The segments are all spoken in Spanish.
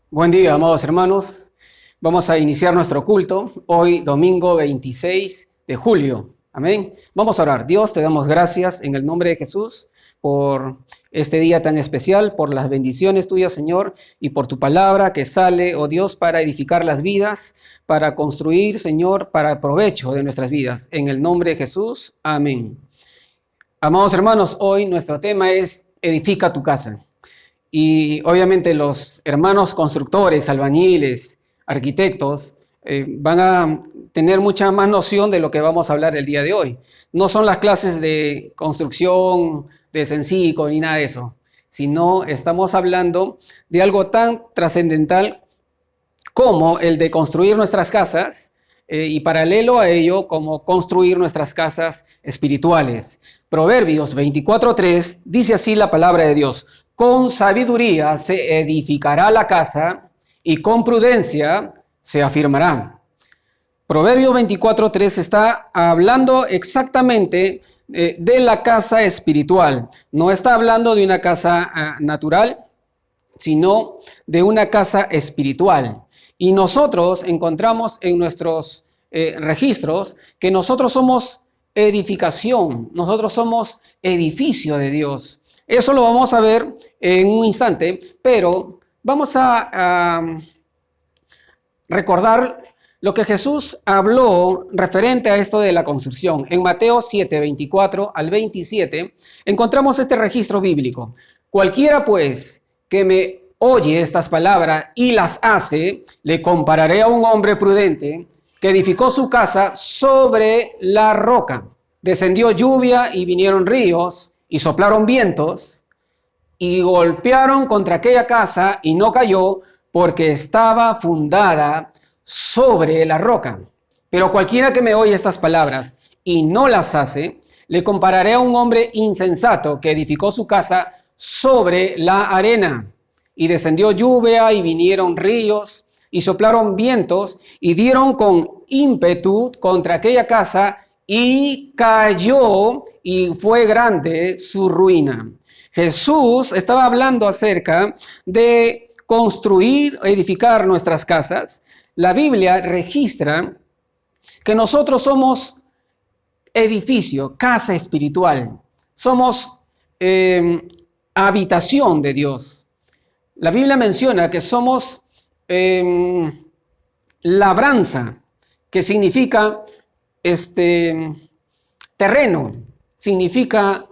Buen día, amados hermanos. Vamos a iniciar nuestro culto hoy, domingo 26 de julio. Amén. Vamos a orar. Dios, te damos gracias en el nombre de Jesús por este día tan especial, por las bendiciones tuyas, Señor, y por tu palabra que sale, oh Dios, para edificar las vidas, para construir, Señor, para provecho de nuestras vidas. En el nombre de Jesús. Amén. Amados hermanos, hoy nuestro tema es edifica tu casa. Y obviamente los hermanos constructores, albañiles, arquitectos, van a tener mucha más noción de lo que vamos a hablar el día de hoy. No son las clases de construcción, de Sencico, ni nada de eso, sino estamos hablando de algo tan trascendental como el de construir nuestras casas y paralelo a ello, como construir nuestras casas espirituales. Proverbios 24:3 dice así la palabra de Dios: con sabiduría se edificará la casa y con prudencia se afirmará. Proverbios 24:3 está hablando exactamente de la casa espiritual. No está hablando de una casa natural, sino de una casa espiritual. Y nosotros encontramos en nuestros registros que nosotros somos edificación, nosotros somos edificio de Dios. Eso lo vamos a ver en un instante, pero vamos a recordar lo que Jesús habló referente a esto de la construcción. En Mateo 7, 24 al 27, encontramos este registro bíblico. Cualquiera pues que me oye estas palabras y las hace, le compararé a un hombre prudente que edificó su casa sobre la roca. Descendió lluvia y vinieron ríos y soplaron vientos y golpearon contra aquella casa y no cayó porque estaba fundada sobre la roca. Pero cualquiera que me oye estas palabras y no las hace, le compararé a un hombre insensato que edificó su casa sobre la arena. Y descendió lluvia y vinieron ríos y soplaron vientos y dieron con ímpetu contra aquella casa y cayó y fue grande su ruina. Jesús estaba hablando acerca de construir, edificar nuestras casas. La Biblia registra que nosotros somos edificio, casa espiritual. Somos habitación de Dios. La Biblia menciona que somos labranza, que significa terreno, significa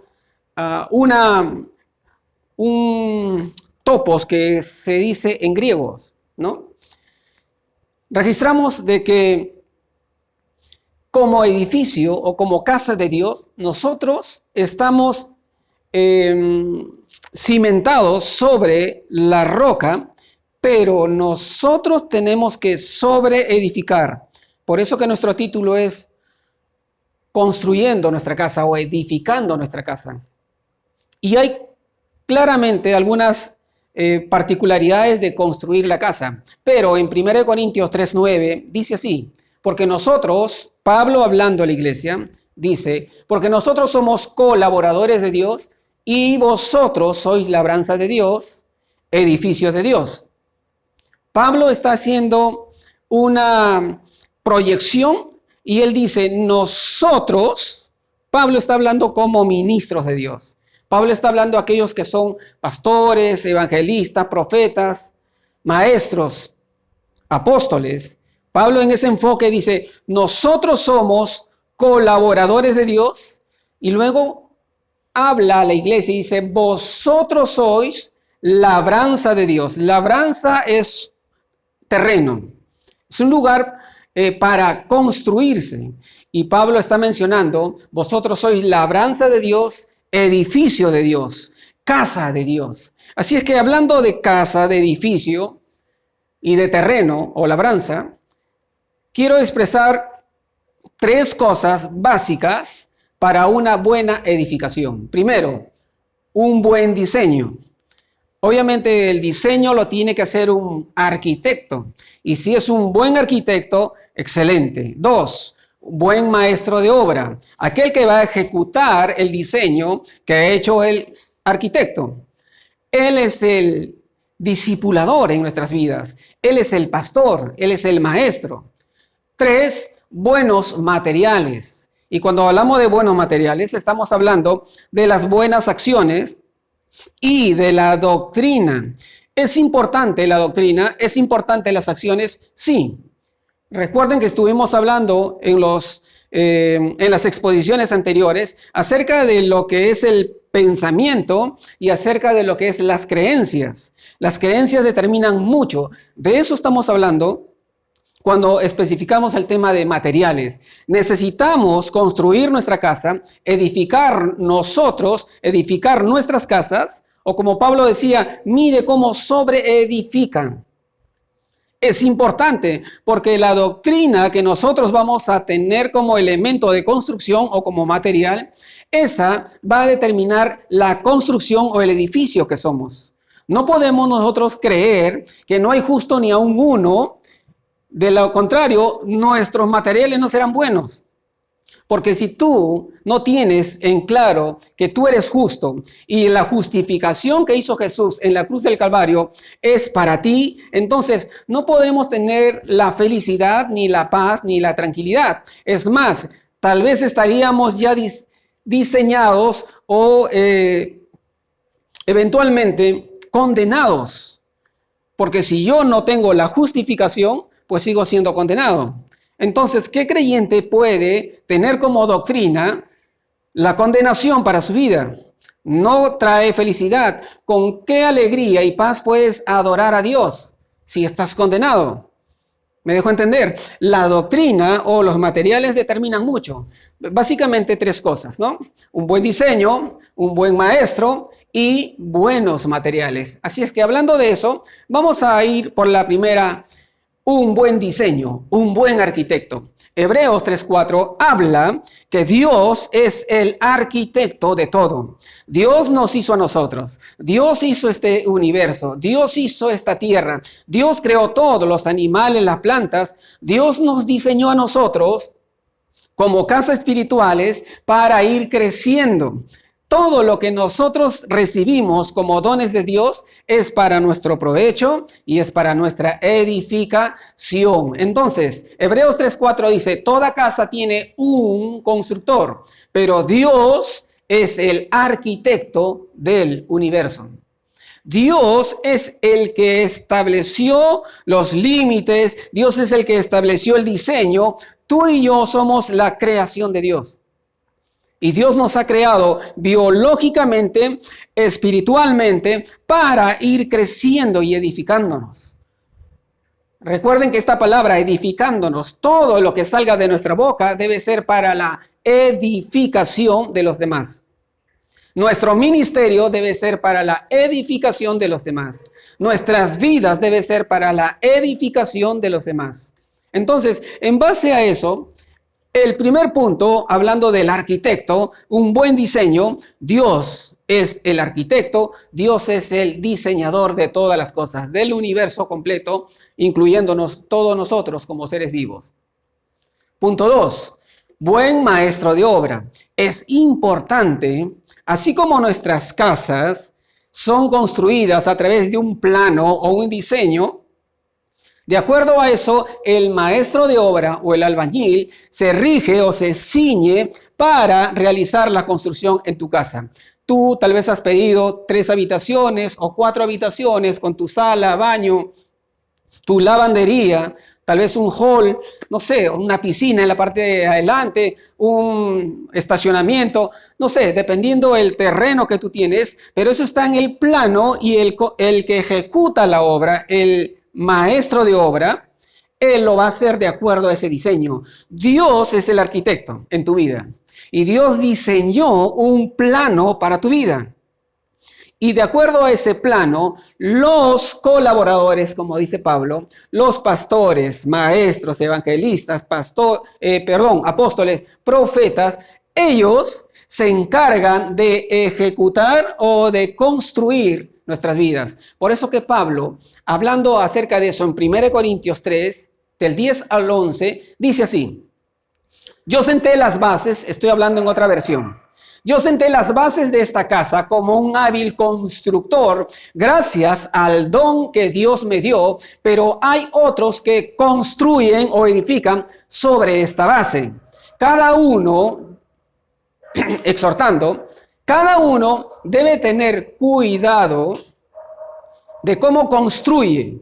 un topos que se dice en griegos, ¿no? Registramos de que como edificio o como casa de Dios, nosotros estamos cimentados sobre la roca, pero nosotros tenemos que sobreedificar. Por eso que nuestro título es construyendo nuestra casa o edificando nuestra casa. Y hay claramente algunas particularidades de construir la casa. Pero en 1 Corintios 3:9 dice así: porque nosotros, Pablo hablando a la iglesia, dice, porque nosotros somos colaboradores de Dios y vosotros sois labranza de Dios, edificio de Dios. Pablo está haciendo una proyección y él dice, nosotros, Pablo está hablando como ministros de Dios. Pablo está hablando a aquellos que son pastores, evangelistas, profetas, maestros, apóstoles. Pablo en ese enfoque dice, nosotros somos colaboradores de Dios, y luego habla a la iglesia y dice, vosotros sois labranza de Dios. Labranza es terreno, es un lugar para construirse. Y Pablo está mencionando, vosotros sois labranza de Dios, edificio de Dios, casa de Dios. Así es que hablando de casa, de edificio y de terreno o labranza, quiero expresar tres cosas básicas para una buena edificación. Primero, un buen diseño. Obviamente el diseño lo tiene que hacer un arquitecto. Y si es un buen arquitecto, excelente. Dos, buen maestro de obra, aquel que va a ejecutar el diseño que ha hecho el arquitecto. Él es el discipulador en nuestras vidas. Él es el pastor, Él es el maestro. 3, buenos materiales. Y cuando hablamos de buenos materiales, estamos hablando de las buenas acciones y de la doctrina. ¿Es importante la doctrina? ¿Es importante las acciones? Sí. Recuerden que estuvimos hablando en las exposiciones anteriores acerca de lo que es el pensamiento y acerca de lo que es las creencias. Las creencias determinan mucho. De eso estamos hablando cuando especificamos el tema de materiales. Necesitamos construir nuestra casa, edificar nuestras casas, o como Pablo decía, mire cómo sobreedifican. Es importante porque la doctrina que nosotros vamos a tener como elemento de construcción o como material, esa va a determinar la construcción o el edificio que somos. No podemos nosotros creer que no hay justo ni aún uno. De lo contrario, nuestros materiales no serán buenos. Porque si tú no tienes en claro que tú eres justo y la justificación que hizo Jesús en la cruz del Calvario es para ti, entonces no podremos tener la felicidad, ni la paz, ni la tranquilidad. Es más, tal vez estaríamos ya diseñados o eventualmente condenados. Porque si yo no tengo la justificación, pues sigo siendo condenado. Entonces, ¿qué creyente puede tener como doctrina la condenación para su vida? No trae felicidad. ¿Con qué alegría y paz puedes adorar a Dios si estás condenado? ¿Me dejo entender? La doctrina o los materiales determinan mucho. Básicamente 3 cosas, ¿no? Un buen diseño, un buen maestro y buenos materiales. Así es que hablando de eso, vamos a ir por la primera. Un buen diseño, un buen arquitecto. Hebreos 3:4 habla que Dios es el arquitecto de todo. Dios nos hizo a nosotros. Dios hizo este universo. Dios hizo esta tierra. Dios creó todos los animales, las plantas. Dios nos diseñó a nosotros como casas espirituales para ir creciendo. Todo lo que nosotros recibimos como dones de Dios es para nuestro provecho y es para nuestra edificación. Entonces, Hebreos 3:4 dice, toda casa tiene un constructor, pero Dios es el arquitecto del universo. Dios es el que estableció los límites, Dios es el que estableció el diseño. Tú y yo somos la creación de Dios. Y Dios nos ha creado biológicamente, espiritualmente, para ir creciendo y edificándonos. Recuerden que esta palabra, edificándonos, todo lo que salga de nuestra boca debe ser para la edificación de los demás. Nuestro ministerio debe ser para la edificación de los demás. Nuestras vidas deben ser para la edificación de los demás. Entonces, en base a eso, el primer punto, hablando del arquitecto, un buen diseño, Dios es el arquitecto, Dios es el diseñador de todas las cosas, del universo completo, incluyéndonos todos nosotros como seres vivos. Punto 2, buen maestro de obra. Es importante, así como nuestras casas son construidas a través de un plano o un diseño, de acuerdo a eso, el maestro de obra o el albañil se rige o se ciñe para realizar la construcción en tu casa. Tú tal vez has pedido 3 habitaciones o 4 habitaciones con tu sala, baño, tu lavandería, tal vez un hall, no sé, una piscina en la parte de adelante, un estacionamiento, no sé, dependiendo del terreno que tú tienes, pero eso está en el plano y el que ejecuta la obra, el maestro de obra, él lo va a hacer de acuerdo a ese diseño. Dios es el arquitecto en tu vida y Dios diseñó un plano para tu vida. Y de acuerdo a ese plano, los colaboradores, como dice Pablo, los pastores, maestros, evangelistas, apóstoles, profetas, ellos se encargan de ejecutar o de construir nuestras vidas. Por eso que Pablo, hablando acerca de eso en 1 Corintios 3, del 10 al 11, dice así: yo senté las bases, estoy hablando en otra versión, Yo senté las bases de esta casa como un hábil constructor gracias al don que Dios me dio, pero hay otros que construyen o edifican sobre esta base. Cada uno, exhortando, cada uno debe tener cuidado de cómo construye.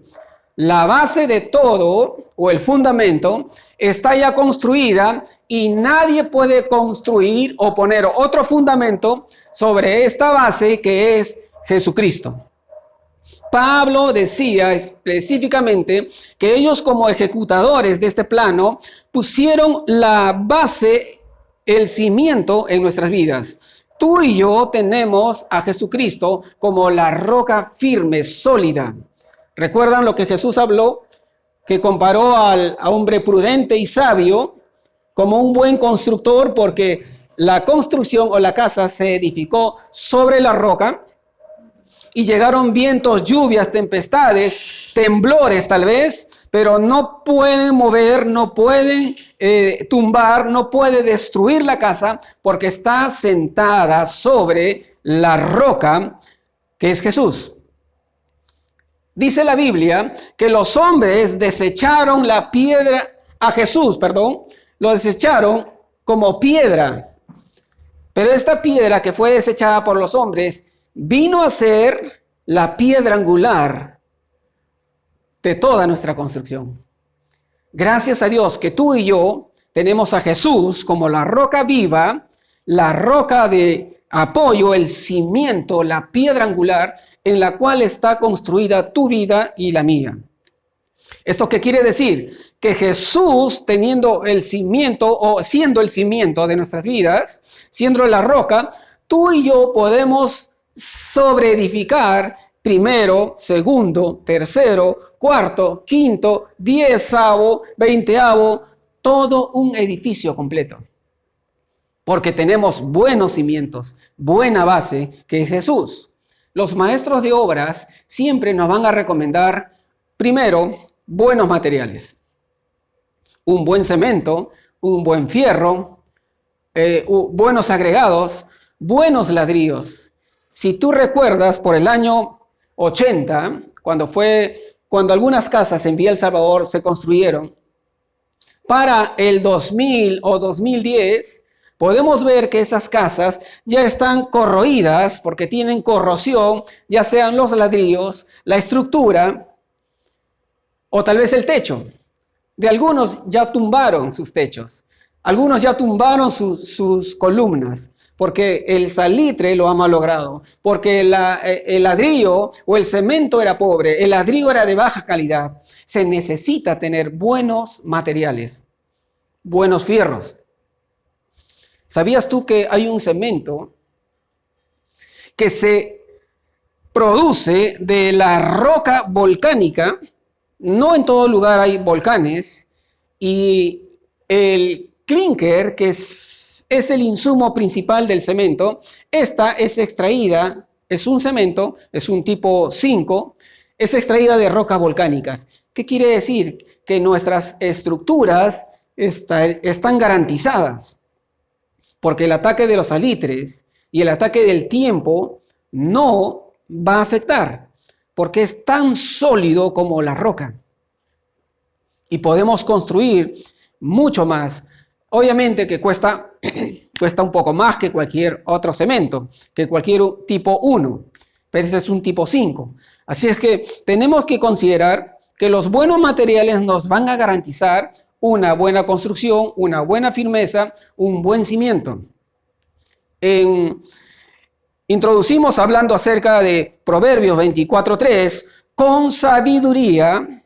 La base de todo, o el fundamento, está ya construida y nadie puede construir o poner otro fundamento sobre esta base que es Jesucristo. Pablo decía específicamente que ellos, como ejecutadores de este plano, pusieron la base, el cimiento en nuestras vidas. Tú y yo tenemos a Jesucristo como la roca firme, sólida. ¿Recuerdan lo que Jesús habló? Que comparó al hombre prudente y sabio como un buen constructor, porque la construcción o la casa se edificó sobre la roca y llegaron vientos, lluvias, tempestades, temblores tal vez, pero no pueden mover, no pueden tumbar, no puede destruir la casa porque está sentada sobre la roca que es Jesús. Dice la Biblia que los hombres desecharon la piedra, a Jesús, lo desecharon como piedra. Pero esta piedra que fue desechada por los hombres vino a ser la piedra angular de toda nuestra construcción. Gracias a Dios que tú y yo tenemos a Jesús como la roca viva, la roca de apoyo, el cimiento, la piedra angular en la cual está construida tu vida y la mía. ¿Esto qué quiere decir? Que Jesús, teniendo el cimiento o siendo el cimiento de nuestras vidas, siendo la roca, tú y yo podemos sobreedificar primero, segundo, tercero, cuarto, quinto, 10avo, 20avo, todo un edificio completo. Porque tenemos buenos cimientos, buena base, que es Jesús. Los maestros de obras siempre nos van a recomendar, primero, buenos materiales. Un buen cemento, un buen fierro, buenos agregados, buenos ladrillos. Si tú recuerdas, por el año 80, cuando algunas casas en Villa El Salvador se construyeron, para el 2000 o 2010, podemos ver que esas casas ya están corroídas porque tienen corrosión, ya sean los ladrillos, la estructura o tal vez el techo. De algunos ya tumbaron sus techos, algunos ya tumbaron sus columnas porque el salitre lo ha malogrado, porque el ladrillo o el cemento era pobre, el ladrillo era de baja calidad. Se necesita tener buenos materiales, buenos fierros. ¿Sabías tú que hay un cemento que se produce de la roca volcánica? No en todo lugar hay volcanes. Y el clinker, que es el insumo principal del cemento, esta es extraída, es un cemento, es un tipo 5, es extraída de rocas volcánicas. ¿Qué quiere decir? Que nuestras estructuras están garantizadas. Porque el ataque de los salitres y el ataque del tiempo no va a afectar, porque es tan sólido como la roca. Y podemos construir mucho más. Obviamente que cuesta un poco más que cualquier otro cemento, que cualquier tipo 1, pero este es un tipo 5. Así es que tenemos que considerar que los buenos materiales nos van a garantizar una buena construcción, una buena firmeza, un buen cimiento. Introducimos hablando acerca de Proverbios 24:3, con sabiduría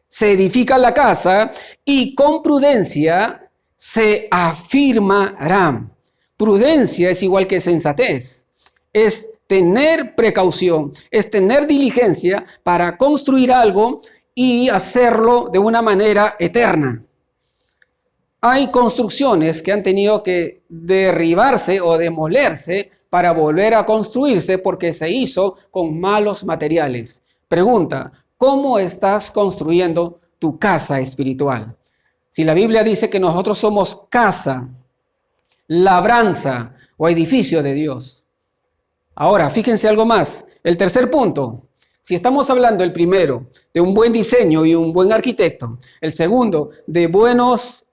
se edifica la casa y con prudencia se afirmará. Prudencia es igual que sensatez, es tener precaución, es tener diligencia para construir algo y hacerlo de una manera eterna. Hay construcciones que han tenido que derribarse o demolerse para volver a construirse porque se hizo con malos materiales. Pregunta, ¿cómo estás construyendo tu casa espiritual? Si la Biblia dice que nosotros somos casa, labranza, o edificio de Dios. Ahora, fíjense algo más. El tercer punto. Si estamos hablando, el primero, de un buen diseño y un buen arquitecto, el segundo, de buenos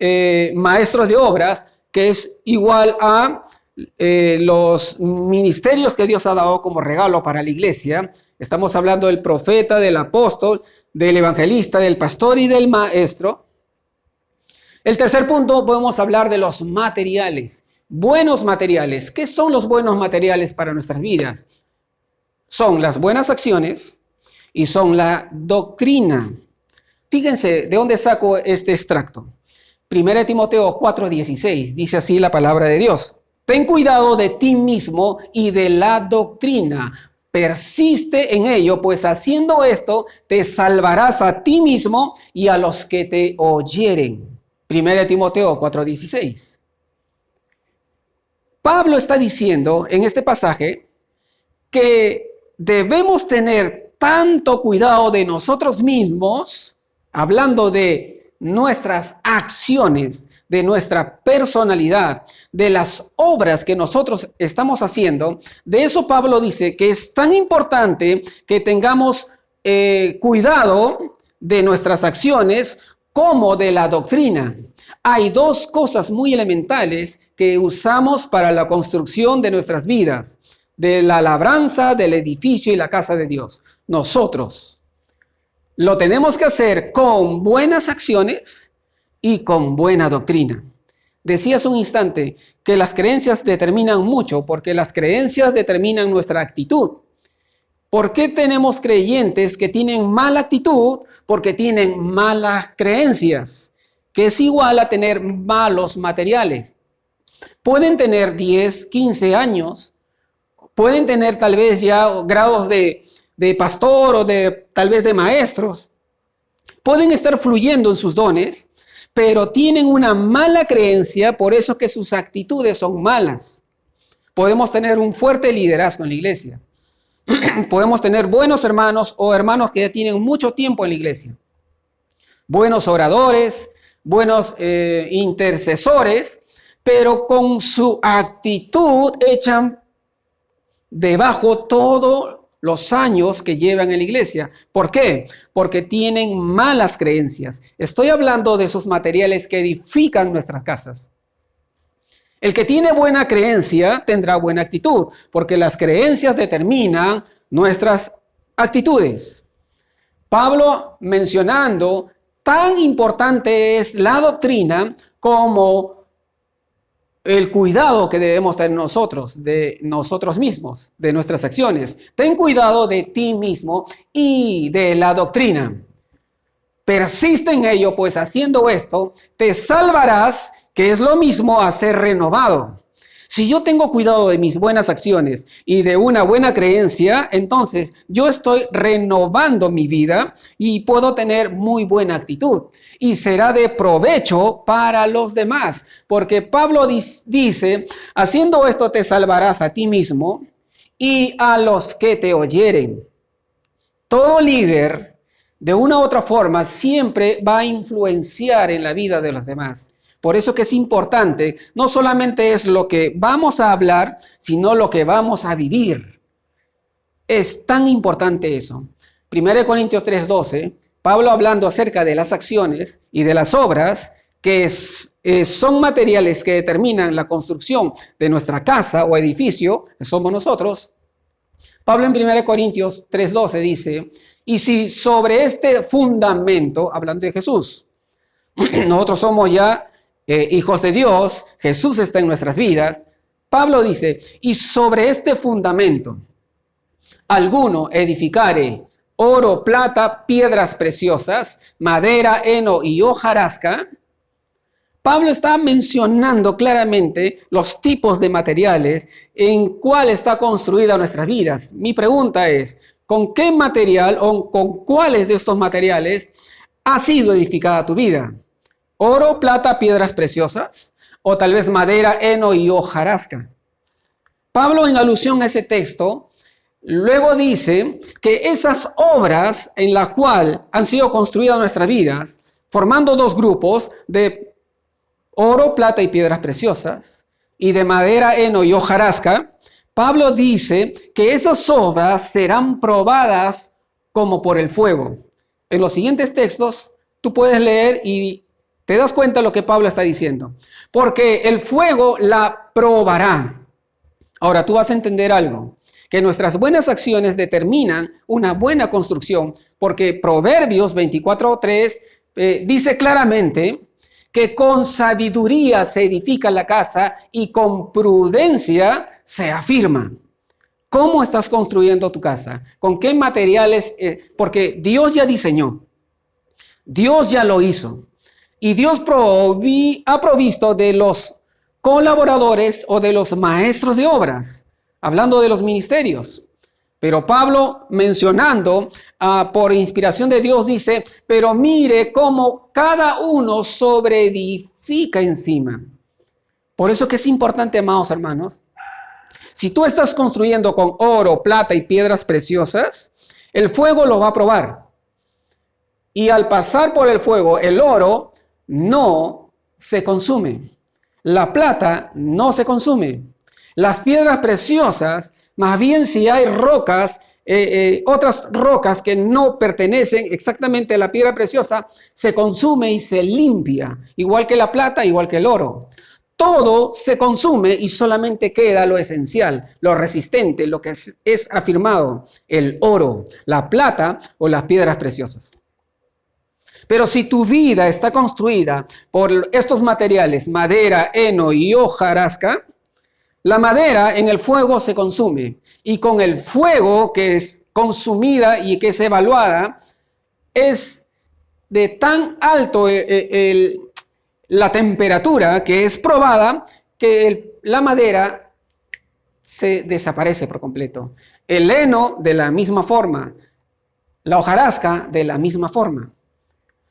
maestros de obras, que es igual a los ministerios que Dios ha dado como regalo para la iglesia. Estamos hablando del profeta, del apóstol, del evangelista, del pastor y del maestro. El tercer punto, podemos hablar de los materiales. Buenos materiales. ¿Qué son los buenos materiales para nuestras vidas? Son las buenas acciones y son la doctrina. Fíjense de dónde saco este extracto. 1 Timoteo 4:16 dice así la palabra de Dios. Ten cuidado de ti mismo y de la doctrina. Persiste en ello, pues haciendo esto te salvarás a ti mismo y a los que te oyeren. 1 Timoteo 4:16. Pablo está diciendo en este pasaje que debemos tener tanto cuidado de nosotros mismos, hablando de nuestras acciones, de nuestra personalidad, de las obras que nosotros estamos haciendo. De eso Pablo dice que es tan importante que tengamos cuidado de nuestras acciones como de la doctrina. Hay dos cosas muy elementales que usamos para la construcción de nuestras vidas, de la labranza, del edificio y la casa de Dios. Nosotros lo tenemos que hacer con buenas acciones y con buena doctrina. Decía hace un instante que las creencias determinan mucho, porque las creencias determinan nuestra actitud. ¿Por qué tenemos creyentes que tienen mala actitud? Porque tienen malas creencias, que es igual a tener malos materiales. Pueden tener 10, 15 años, pueden tener tal vez ya grados de pastor o tal vez de maestros. Pueden estar fluyendo en sus dones, pero tienen una mala creencia, por eso que sus actitudes son malas. Podemos tener un fuerte liderazgo en la iglesia. Podemos tener buenos hermanos o hermanos que ya tienen mucho tiempo en la iglesia. Buenos oradores, buenos intercesores, pero con su actitud echan debajo todo los años que llevan en la iglesia. ¿Por qué? Porque tienen malas creencias. Estoy hablando de esos materiales que edifican nuestras casas. El que tiene buena creencia tendrá buena actitud, porque las creencias determinan nuestras actitudes. Pablo mencionando, tan importante es la doctrina como el cuidado que debemos tener nosotros, de nosotros mismos, de nuestras acciones. Ten cuidado de ti mismo y de la doctrina. Persiste en ello, pues haciendo esto, te salvarás, que es lo mismo a ser renovado. Si yo tengo cuidado de mis buenas acciones y de una buena creencia, entonces yo estoy renovando mi vida y puedo tener muy buena actitud. Y será de provecho para los demás. Porque Pablo dice, haciendo esto te salvarás a ti mismo y a los que te oyeren. Todo líder, de una u otra forma, siempre va a influenciar en la vida de los demás. Por eso que es importante, no solamente es lo que vamos a hablar, sino lo que vamos a vivir. Es tan importante eso. 1 Corintios 3:12, Pablo hablando acerca de las acciones y de las obras, que son materiales que determinan la construcción de nuestra casa o edificio, que somos nosotros. Pablo en 1 Corintios 3:12 dice, y si sobre este fundamento, hablando de Jesús, nosotros somos ya hijos de Dios, Jesús está en nuestras vidas. Pablo dice, y sobre este fundamento, alguno edificare oro, plata, piedras preciosas, madera, heno y hojarasca. Pablo está mencionando claramente los tipos de materiales en cuál está construida nuestras vidas. Mi pregunta es, ¿con qué material o con cuáles de estos materiales ha sido edificada tu vida? ¿Oro, plata, piedras preciosas? ¿O tal vez madera, heno y hojarasca? Pablo, en alusión a ese texto, luego dice que esas obras en la cual han sido construidas nuestras vidas, formando dos grupos de oro, plata y piedras preciosas, y de madera, heno y hojarasca, Pablo dice que esas obras serán probadas como por el fuego. En los siguientes textos tú puedes leer y te das cuenta de lo que Pablo está diciendo. Porque el fuego la probará. Ahora tú vas a entender algo, que nuestras buenas acciones determinan una buena construcción, porque Proverbios 24:3 dice claramente que con sabiduría se edifica la casa y con prudencia se afirma. ¿Cómo estás construyendo tu casa? ¿Con qué materiales? Porque Dios ya diseñó, Dios ya lo hizo, y Dios ha provisto de los colaboradores o de los maestros de obras, hablando de los ministerios. Pero Pablo, mencionando por inspiración de Dios, dice, pero mire cómo cada uno sobreedifica encima. Por eso que es importante, amados hermanos, si tú estás construyendo con oro, plata y piedras preciosas, el fuego lo va a probar. Y al pasar por el fuego, el oro no se consume. La plata no se consume. Las piedras preciosas, más bien si hay rocas, otras rocas que no pertenecen exactamente a la piedra preciosa, se consume y se limpia, igual que la plata, igual que el oro. Todo se consume y solamente queda lo esencial, lo resistente, lo que es afirmado, el oro, la plata o las piedras preciosas. Pero si tu vida está construida por estos materiales, madera, heno y hojarasca, la madera en el fuego se consume, y con el fuego que es consumida y que es evaluada, es de tan alto la temperatura que es probada que la madera se desaparece por completo. El heno de la misma forma, la hojarasca de la misma forma.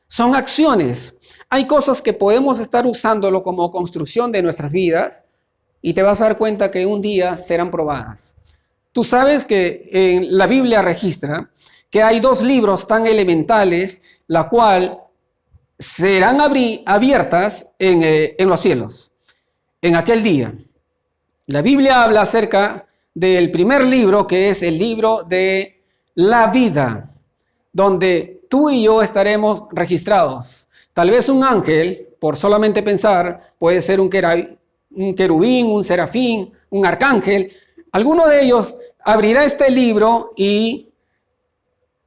Son acciones. Hay cosas que podemos estar usándolo como construcción de nuestras vidas y te vas a dar cuenta que un día serán probadas. Tú sabes que en la Biblia registra que hay 2 libros tan elementales, la cual serán abiertas en los cielos, en aquel día. La Biblia habla acerca del primer libro, que es el libro de la vida, donde tú y yo estaremos registrados. Tal vez un ángel, por solamente pensar, puede ser un querubín, un serafín, un arcángel. Alguno de ellos abrirá este libro y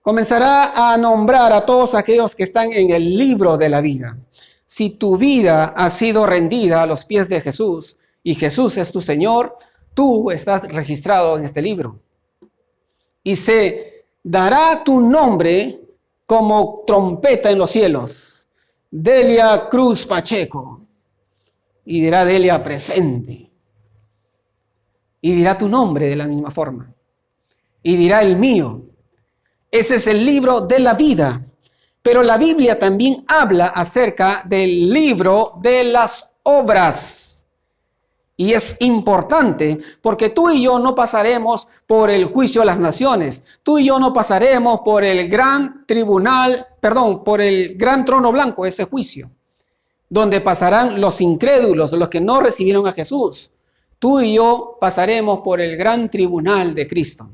comenzará a nombrar a todos aquellos que están en el libro de la vida. Si tu vida ha sido rendida a los pies de Jesús y Jesús es tu Señor, tú estás registrado en este libro. Y se dará tu nombre como trompeta en los cielos. Delia Cruz Pacheco. Y dirá Delia presente. Y dirá tu nombre de la misma forma. Y dirá el mío. Ese es el libro de la vida. Pero la Biblia también habla acerca del libro de las obras. Y es importante porque tú y yo no pasaremos por el juicio de las naciones. Tú y yo no pasaremos por el gran por el gran trono blanco, ese juicio, donde pasarán los incrédulos, los que no recibieron a Jesús. Tú y yo pasaremos por el gran tribunal de Cristo.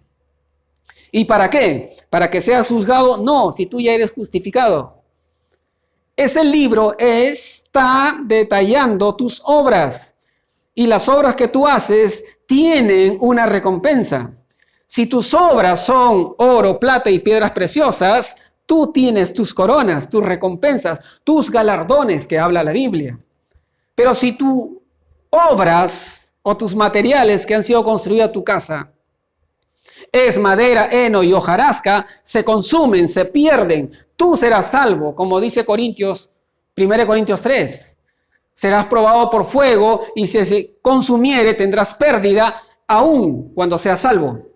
¿Y para qué? ¿Para que seas juzgado? No, si tú ya eres justificado. Ese libro está detallando tus obras. Y las obras que tú haces tienen una recompensa. Si tus obras son oro, plata y piedras preciosas, tú tienes tus coronas, tus recompensas, tus galardones que habla la Biblia. Pero si tus obras o tus materiales que han sido construidos a tu casa es madera, heno y hojarasca, se consumen, se pierden, tú serás salvo, como dice 1 Corintios 3. Serás probado por fuego y si se consumiere tendrás pérdida aún cuando seas salvo.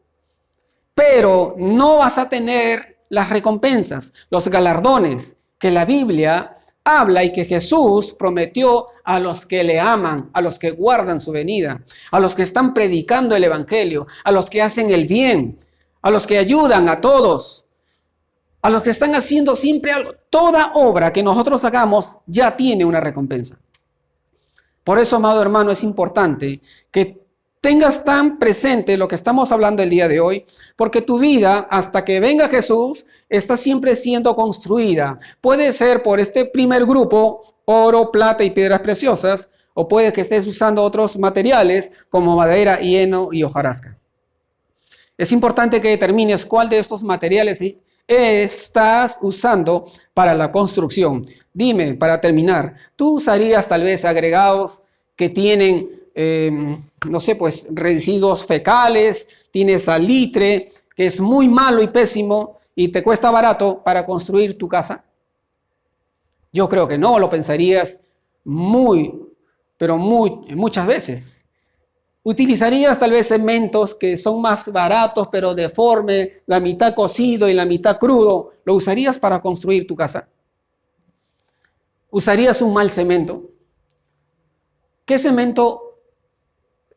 Pero no vas a tener las recompensas, los galardones que la Biblia habla y que Jesús prometió a los que le aman, a los que guardan su venida, a los que están predicando el evangelio, a los que hacen el bien, a los que ayudan a todos, a los que están haciendo siempre algo. Toda obra que nosotros hagamos ya tiene una recompensa. Por eso, amado hermano, es importante que tengas tan presente lo que estamos hablando el día de hoy, porque tu vida, hasta que venga Jesús, está siempre siendo construida. Puede ser por este primer grupo, oro, plata y piedras preciosas, o puede que estés usando otros materiales como madera, heno y hojarasca. Es importante que determines cuál de estos materiales estás usando para la construcción. Dime, para terminar, ¿tú usarías tal vez agregados que tienen, no sé, pues residuos fecales, tienes salitre, que es muy malo y pésimo y te cuesta barato para construir tu casa? Yo creo que no, lo pensarías muchas veces. ¿Utilizarías tal vez cementos que son más baratos pero deforme, la mitad cocido y la mitad crudo? ¿Lo usarías para construir tu casa? ¿Usarías un mal cemento? ¿Qué cemento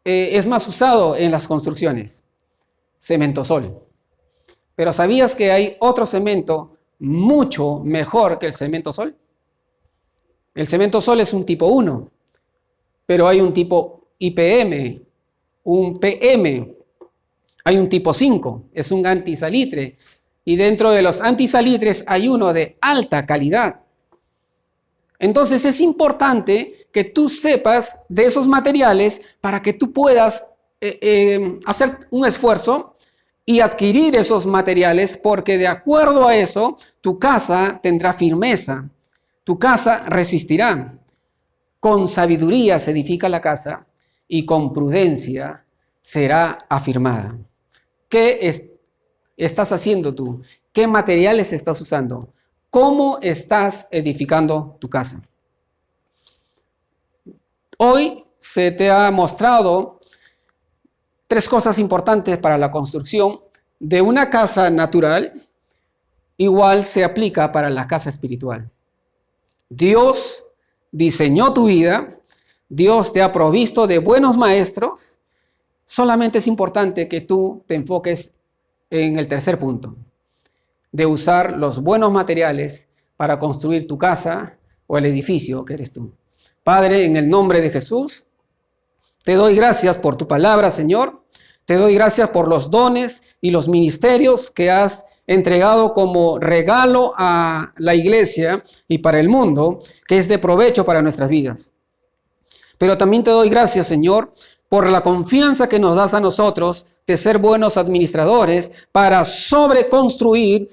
es más usado en las construcciones? Cementosol. Pero ¿sabías que hay otro cemento mucho mejor que el cementosol? El cementosol es un tipo 1, pero hay un tipo IPM, un PM, hay un tipo 5, es un antisalitre, y dentro de los antisalitres hay uno de alta calidad. Entonces es importante que tú sepas de esos materiales para que tú puedas hacer un esfuerzo y adquirir esos materiales, porque de acuerdo a eso tu casa tendrá firmeza, tu casa resistirá. Con sabiduría se edifica la casa y con prudencia será afirmada. ¿Qué estás haciendo tú? ¿Qué materiales estás usando? ¿Cómo estás edificando tu casa? Hoy se te ha mostrado 3 cosas importantes para la construcción de una casa natural. Igual se aplica para la casa espiritual. Dios diseñó tu vida, Dios te ha provisto de buenos maestros. Solamente es importante que tú te enfoques en el tercer punto, de usar los buenos materiales para construir tu casa o el edificio que eres tú. Padre, en el nombre de Jesús, te doy gracias por tu palabra, Señor. Te doy gracias por los dones y los ministerios que has entregado como regalo a la iglesia y para el mundo, que es de provecho para nuestras vidas. Pero también te doy gracias, Señor, por la confianza que nos das a nosotros de ser buenos administradores para sobreconstruir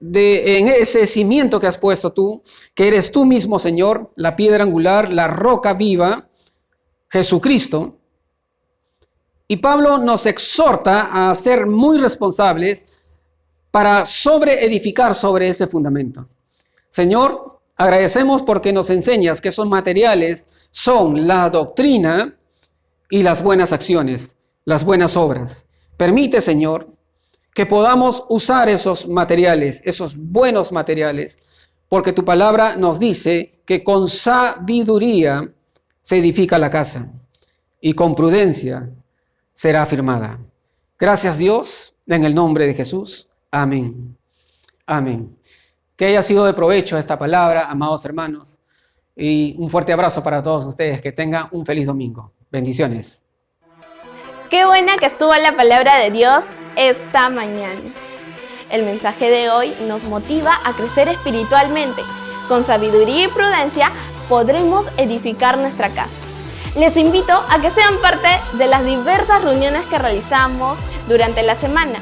en ese cimiento que has puesto tú, que eres tú mismo, Señor, la piedra angular, la roca viva, Jesucristo. Y Pablo nos exhorta a ser muy responsables para sobreedificar sobre ese fundamento. Señor, agradecemos porque nos enseñas que esos materiales son la doctrina y las buenas acciones, las buenas obras. Permite, Señor, que podamos usar esos materiales, esos buenos materiales, porque tu palabra nos dice que con sabiduría se edifica la casa y con prudencia será afirmada. Gracias, Dios, en el nombre de Jesús. Amén. Amén. Que haya sido de provecho esta palabra, amados hermanos, y un fuerte abrazo para todos ustedes. Que tengan un feliz domingo. Bendiciones. Qué buena que estuvo la palabra de Dios esta mañana. El mensaje de hoy nos motiva a crecer espiritualmente. Con sabiduría y prudencia podremos edificar nuestra casa. Les invito a que sean parte de las diversas reuniones que realizamos durante la semana.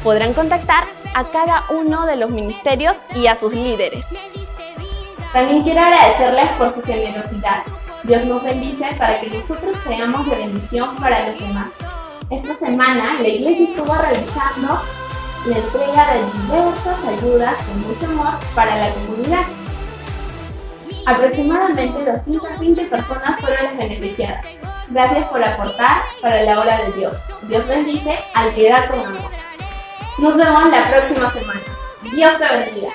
Podrán contactar a cada uno de los ministerios y a sus líderes. También quiero agradecerles por su generosidad. Dios nos bendice para que nosotros seamos de bendición para los demás. Esta semana la iglesia estuvo realizando la entrega de diversas ayudas con mucho amor para la comunidad. Aproximadamente 220 personas fueron las beneficiadas. Gracias por aportar para la obra de Dios. Dios bendice al que da con amor. Nos vemos la próxima semana. Dios te bendiga.